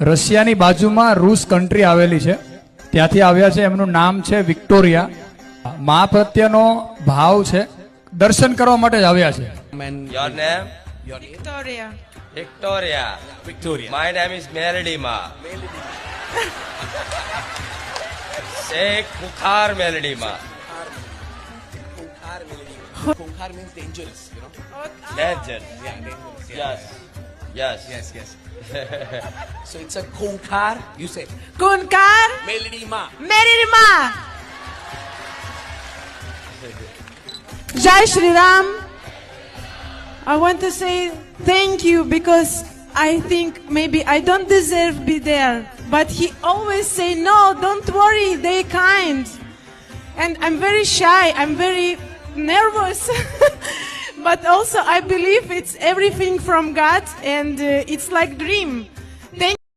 રશિયાની બાજુમાં રૂસ કન્ટ્રી આવેલી છે, ત્યાંથી આવ્યા છે. એમનું નામ છે વિક્ટોરિયા. મા પ્રત્યેનો ભાવ છે, દર્શન કરવા માટે જ આવ્યા છે. Your name? Victoria. Victoria. Victoria. My name is Melody Ma. Say Kukhar Melody Ma. Kunkar means dangerous, you know. Danger. Yeah, dangerous. Yes. Yes. Yes, yes. So it's a Kunkar, you say. Kunkar. Melody Ma. Meririma. Jai Shri Ram. I want to say thank you because I think maybe I don't deserve be there, but he always say no, don't worry, they kind. And I'm very shy, I'm very nervous. But also I believe it's everything from God and it's like dream.